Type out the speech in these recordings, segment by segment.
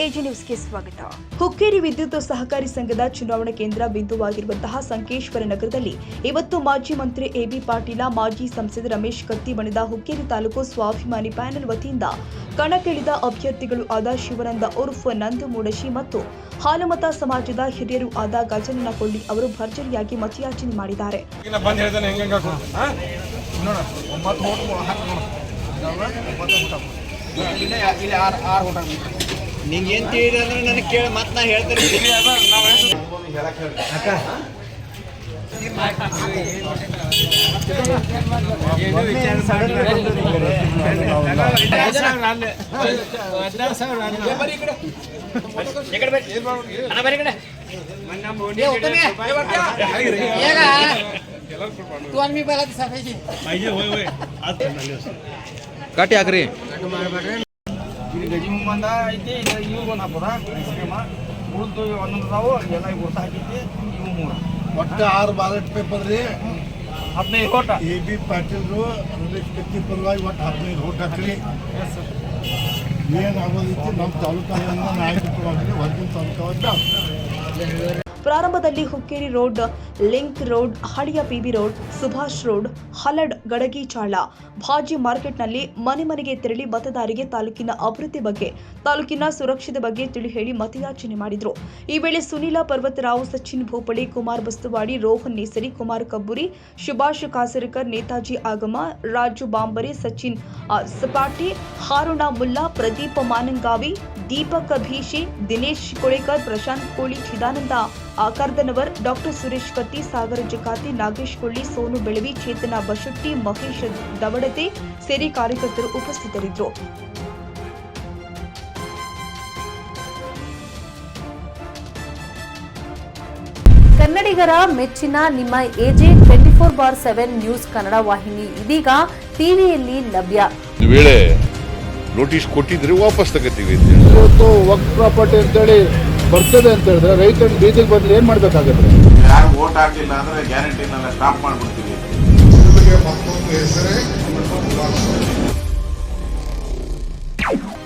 AG ನ್ಯೂಸ್ಗೆ ಸ್ವಾಗತ. ಹುಕ್ಕೇರಿ ವಿದ್ಯುತ್ ಸಹಕಾರಿ ಸಂಘದ ಚುನಾವಣಾ ಕೇಂದ್ರ ಬಿಂದುವಾಗಿರುವಂತಹ ಸಂಕೇಶ್ವರ ನಗರದಲ್ಲಿ ಇವತ್ತು ಮಾಜಿ ಮಂತ್ರಿ ಎಬಿ ಪಾಟೀಲ, ಮಾಜಿ ಸಂಸದ ರಮೇಶ್ ಕತ್ತಿ ಬಣದ ಹುಕ್ಕೇರಿ ತಾಲೂಕು ಸ್ವಾಭಿಮಾನಿ ಪ್ಯಾನೆಲ್ ವತಿಯಿಂದ ಕಣಕ್ಕಿಳಿದ ಅಭ್ಯರ್ಥಿಗಳು ಆದ ಶಿವನಂದ ಉರ್ಫ್ ನಂದು ಮೂಡಶಿ ಮತ್ತು ಹಾಲುಮತ ಸಮಾಜದ ಹಿರಿಯರು ಆದ ಗಜನನ ಕೊಳ್ಳಿ ಅವರು ಭರ್ಜರಿಯಾಗಿ ಮತಯಾಚನೆ ಮಾಡಿದ್ದಾರೆ. ನಿಂಗೇನು ತಿಳಿದ್ರೆ ನನಗೆ ಕೇಳಿ ಮತ್ತೆ ನಾ ಹೇಳ್ತೇನೆ. ಕಾಟಿ ಹಾಕ್ರಿ. ಗಜಿ ಮುಂಬಂದ ಐತಿ, ಇವು ಒಂದು ಹಾಕೋದ ಉಳಿದು ಒಂದೊಂದು ಎಲ್ಲ ಗುರ್ತ ಹಾಕೈತಿ. ಇವು 3 ಒಟ್ಟು 6 ಬ್ಯಾಲೆಟ್ ಪೇಪರ್ ರೀ. 15 ಓಟ. ಎಬಿ ಪಾಟೀಲ್ರು ರಮೇಶ್ ಕತ್ತಿ ಪರವಾಗಿ ಒಟ್ಟು 15 ಓಟ್ ಹಾಕ್ರಿ. ಏನಾಗೋದೈತಿ ನಮ್ಮ ತಾಲೂಕಿನ ನಾಯಕರು ಕೊಡೋದ್ರಿ, ಹೊರಗಿನ ತಾಲೂಕು. ಪ್ರಾರಂಭದಲ್ಲಿ ಹುಕ್ಕೇರಿ ರೋಡ್, ಲಿಂಕ್ ರೋಡ್, ಹಳಿಯ ಪಿಬಿ ರೋಡ್, ಸುಭಾಷ್ ರೋಡ್, ಹಲಡ್, ಗಡಗಿ ಚಾಳ, ಭಾಜಿ ಮಾರ್ಕೆಟ್ನಲ್ಲಿ ಮನೆ ಮನೆಗೆ ತೆರಳಿ ಮತದಾರರಿಗೆ ತಾಲೂಕಿನ ಅಭಿವೃದ್ಧಿ ಬಗ್ಗೆ, ತಾಲೂಕಿನ ಸುರಕ್ಷತೆ ಬಗ್ಗೆ ತಿಳಿ ಹೇಳಿ ಮತಯಾಚನೆ ಮಾಡಿದರು. ಈ ವೇಳೆ ಸುನೀಲ ಪರ್ವತರಾವ್, ಸಚಿನ್ ಭೋಪಳಿ, ಕುಮಾರ್ ಬಸ್ತವಾಡಿ, ರೋಹನ್ ನೇಸರಿ, ಕುಮಾರ್ ಕಬ್ಬುರಿ, ಸುಭಾಷ್ ಕಾಸರಕರ್, ನೇತಾಜಿ ಆಗಮ, ರಾಜು ಬಾಂಬರಿ, ಸಚಿನ್ ಸಪಾಟಿ, ಹಾರುಣ ಮುಲ್ಲಾ, ಪ್ರದೀಪ್ ಮಾನಂಗಾವಿ, ದೀಪಕ್ ಭೀಶಿ, ದಿನೇಶ್ ಕೊಳೇಕರ್, ಪ್ರಶಾಂತ್ ಕೋಳಿ, ಚಿದಾನಂದ ಆಕಾರ್ದನವರ್, ಡಾಕ್ಟರ್ ಸುರೇಶ್ ಕತ್ತಿ, ಸಾಗರ ಜಕಾತಿ, ನಾಗೇಶ್ ಕೊಳ್ಳಿ, ಸೋನು ಬೆಳವಿ, ಚೇತನ ಬಶೆಟ್ಟಿ, ಮಹೇಶ್ ದವಡತೆ ಸೇರಿ ಕಾರ್ಯಕರ್ತರು ಉಪಸ್ಥಿತರಿದ್ದರು. ಕನ್ನಡಿಗರ ಮೆಚ್ಚಿನ ನಿಮ್ಮ ಎಜೆ 24/7 ನ್ಯೂಸ್ ಕನ್ನಡ ವಾಹಿನಿ ಇದೀಗ ಟಿವಿಯಲ್ಲಿ ಲಭ್ಯ. ವೇಳೆ ನೋಟಿಸ್ ಕೊಟ್ಟಿದ್ರೆ ವಾಪಸ್ ತಗೋತೀವಿ. ಇವತ್ತು ವಕ್ಫ್ ಪ್ರಾಪರ್ಟಿ ಅಂತೇಳಿ ಬರ್ತದೆ ಅಂತ ಹೇಳಿದ್ರೆ ರೈತರು ಬೀದಿಗೆ ಬಂದ್ರೆ ಏನ್ ಮಾಡ್ಬೇಕಾಗತ್ತೆ? ಯಾರು ವೋಟ್ ಹಾಕಿಲ್ಲ ಅಂದ್ರೆ ಗ್ಯಾರಂಟಿನೆಲ್ಲ ಸ್ಟಾಪ್ ಮಾಡ್ಬಿಡ್ತೀವಿ.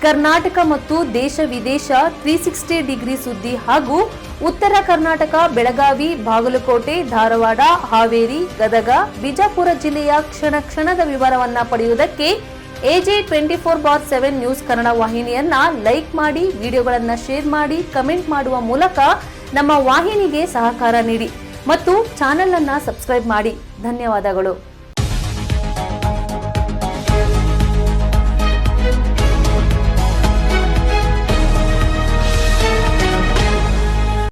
ಕರ್ನಾಟಕ ಮತ್ತು ದೇಶ ವಿದೇಶ 360 ಡಿಗ್ರಿ ಸುದ್ದಿ ಹಾಗೂ ಉತ್ತರ ಕರ್ನಾಟಕ, ಬೆಳಗಾವಿ, ಬಾಗಲಕೋಟೆ, ಧಾರವಾಡ, ಹಾವೇರಿ, ಗದಗ, ಬಿಜಾಪುರ ಜಿಲ್ಲೆಯ ಕ್ಷಣ ಕ್ಷಣದ ವಿವರವನ್ನ ಪಡೆಯುವುದಕ್ಕೆ ಎಜೆ 24/7 ನ್ಯೂಸ್ ಕನ್ನಡ ವಾಹಿನಿಯನ್ನ ಲೈಕ್ ಮಾಡಿ, ವಿಡಿಯೋಗಳನ್ನ ಶೇರ್ ಮಾಡಿ, ಕಮೆಂಟ್ ಮಾಡುವ ಮೂಲಕ ನಮ್ಮ ವಾಹಿನಿಗೆ ಸಹಕಾರ ನೀಡಿ ಮತ್ತು ಚಾನೆಲ್ ಅನ್ನ ಸಬ್ಸ್ಕ್ರೈಬ್ ಮಾಡಿ. ಧನ್ಯವಾದಗಳು.